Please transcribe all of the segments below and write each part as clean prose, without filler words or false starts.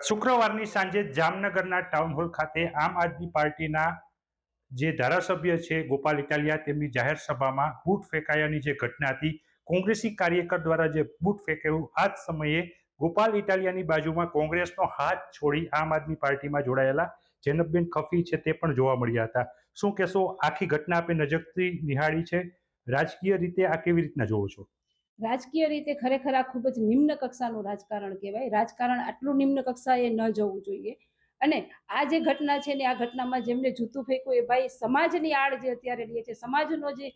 શુક્રવારની સાંજે જામનગરના town hall ખાતે આમ આદમી પાર્ટીના જે ધારાસભ્ય છે ગોપાલ ઇટાલિયા તેમની જાહેર સભામાં બૂટ ફેંકાયાની જે ઘટના હતી, કોંગ્રેસી કાર્યકર દ્વારા જે બૂટ ફેંકાયું, આ જ સમયે ગોપાલ ઇટાલિયાની બાજુમાં કોંગ્રેસનો હાથ છોડી આમ આદમી પાર્ટીમાં જોડાયેલા જેનબબેન ખફી છે તે પણ જોવા મળ્યા હતા. શું કહેશો? આખી ઘટના આપે નજરથી નિહાળી છે, રાજકીય રીતે આ કેવી રીતના જોવો છો? રાજકીય રીતે ખરેખર આ ખૂબ જ નિમ્ન કક્ષાનું રાજકારણ કહેવાય. રાજકારણ આટલું નિમ્ન કક્ષાએ ન જવું જોઈએ. અને આ જે ઘટના છે ને, આ ઘટનામાં જેમને જૂતું ફેંક્યું એ ભાઈ સમાજની આડ જે અત્યારે લે છે, સમાજનો જે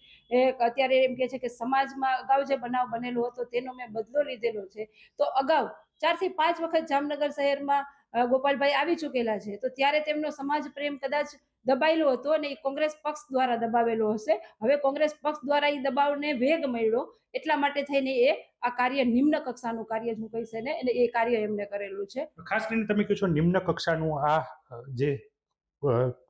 અત્યારે એમ કે છે કે સમાજમાં અગાઉ જે બનાવ બનેલો હતો તેનો મેં બદલો લીધેલો છે. તો અગાઉ 4 થી 5 વખત જામનગર શહેરમાં ગોપાલભાઈ આવી ચૂકેલા છે. તો ત્યારે તેમનો સમાજ પ્રેમ કદાચ દબાયેલો હતો અને એ કોંગ્રેસ પક્ષ દ્વારા દબાવેલો હશે. હવે કોંગ્રેસ પક્ષ દ્વારા એ દબાવને વેગ મળ્યો, એટલા માટે થઈને એ આ કાર્ય નિમ્ન કક્ષાનું કાર્ય હું કહીશ ને, અને એ કાર્ય એમને કરેલું છે. ખાસ કરીને તમે કહો છો નિમ્ન કક્ષાનું આ જે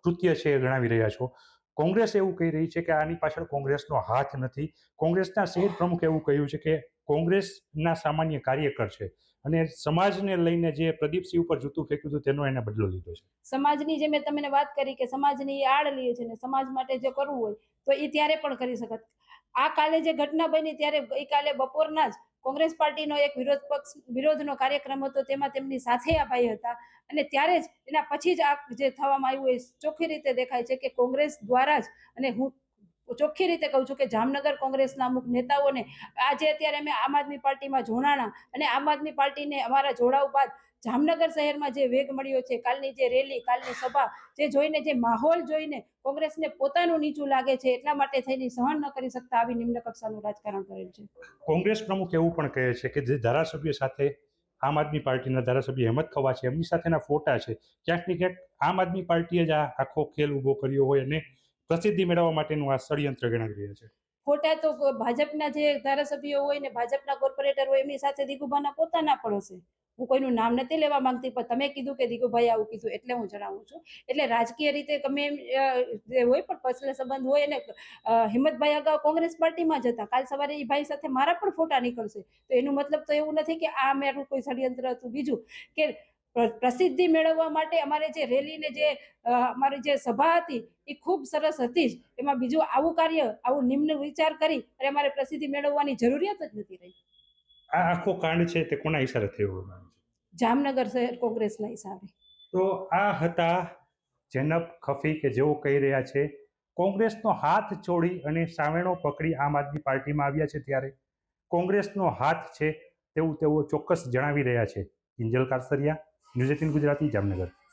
કૃત્ય છે એ ગણાવી રહ્યા છો. કોંગ્રેસ એવું કહી રહી છે કે આની પાછળ કોંગ્રેસનો હાથ નથી. કોંગ્રેસના શહેર પ્રમુખ એવું કહ્યું છે કે કોંગ્રેસના સામાન્ય કાર્યકર છે અને સમાજને લઈને જે પ્રદીપસિંહ ઉપર જૂતું ફેંક્યું હતું તેનો એને બદલો લીધો છે. સમાજની જે મેં તમને વાત કરી કે સમાજની આડ લે છે ને સમાજ માટે જે કરવું હોય તો એ ત્યારે પણ કરી શકત. આ કાલે જે ઘટના બની ત્યારે ગઈકાલે બપોરના જ કોંગ્રેસ પાર્ટીનો એક વિરોધનો કાર્યક્રમ હતો, તેમાં તેમની સાથે આ ભાઈ હતા. અને ત્યારે જ એના પછી જ આ જે થવામાં આવ્યું એ ચોખ્ખી રીતે દેખાય છે કે કોંગ્રેસ દ્વારા જ, અને હું ચોખ્ખી રીતે કહું છું કે જામનગર કોંગ્રેસના અમુક નેતાઓને આજે અત્યારે અમે આમ આદમી પાર્ટીમાં જોડાણા અને આમ આદમી પાર્ટીને અમારા જોડાવ બાદ જામનગર શહેરમાં જે વેગ મળ્યો છે, કાલની જે રેલી, કાલની સભા જે જોઈને, જે માહોલ જોઈને કોંગ્રેસને પોતાનું નીચું લાગે છે, એટલા માટે થઈને સહન ન કરી શકતા આવી નિમ્ન કક્ષાનું રાજકારણ કરેલ છે. કોંગ્રેસ પ્રમુખ એવું પણ કહે છે કે જે ધારાસભ્ય સાથે આમ આદમી પાર્ટીના ધારાસભ્ય હેમંત ખવા છે એમની સાથેના ફોટા છે, ક્યાંક ને ક્યાંક આમ આદમી પાર્ટીએ જ આ આખો ખેલ ઊભો કર્યો હોય અને પ્રસિદ્ધિ મેળવવા માટેનું આ ષડયંત્ર ગણાવી રહ્યા છે. ખોટા તો ભાજપના જે ધારાસભ્યો હોય ને ભાજપના કોર્પોરેટર હોય એમની સાથે દિગુભાના પોતાના પણ હશે. હું કોઈનું નામ નથી લેવા માંગતી, પણ તમે કીધું કે દિગુભાઈ આવું કીધું એટલે હું જણાવું છું. એટલે રાજકીય રીતે ગમે એમ જે હોય પણ પર્સનલ સંબંધ હોય. અને હિંમતભાઈ અગાઉ કોંગ્રેસ પાર્ટીમાં જ હતા. કાલ સવારે એ ભાઈ સાથે મારા પણ ફોટા નીકળશે, તો એનું મતલબ તો એવું નથી કે આ મારું કોઈ ષડયંત્ર હતું. બીજું કે પ્રસિદ્ધિ મેળવવા માટે અમારે જે રેલી ને જે અમારી જે સભા હતી એ ખૂબ સરસ હતી જ. એમાં બીજું આવું કાર્ય, આવું નિમ્ન વિચાર કરી અને અમારે પ્રસિદ્ધિ મેળવવાની જરૂરિયાત જ નથી રહી. આ આખો કાંડ છે તે કોના ઈશારે થયો છે? જામનગર શહેર કોંગ્રેસના હિસાબે. તો આ હતા જેનબ ખફી કે જેઓ કહી રહ્યા છે કોંગ્રેસનો હાથ છોડી અને સાવેણો પકડી આમ આદમી પાર્ટીમાં આવ્યા છે, ત્યારે કોંગ્રેસનો હાથ છે તેવું તેઓ ચોક્કસ જણાવી રહ્યા છે. કિંજલ કારસરિયા, ન્યૂઝ 18 ગુજરાતી, જામનગર.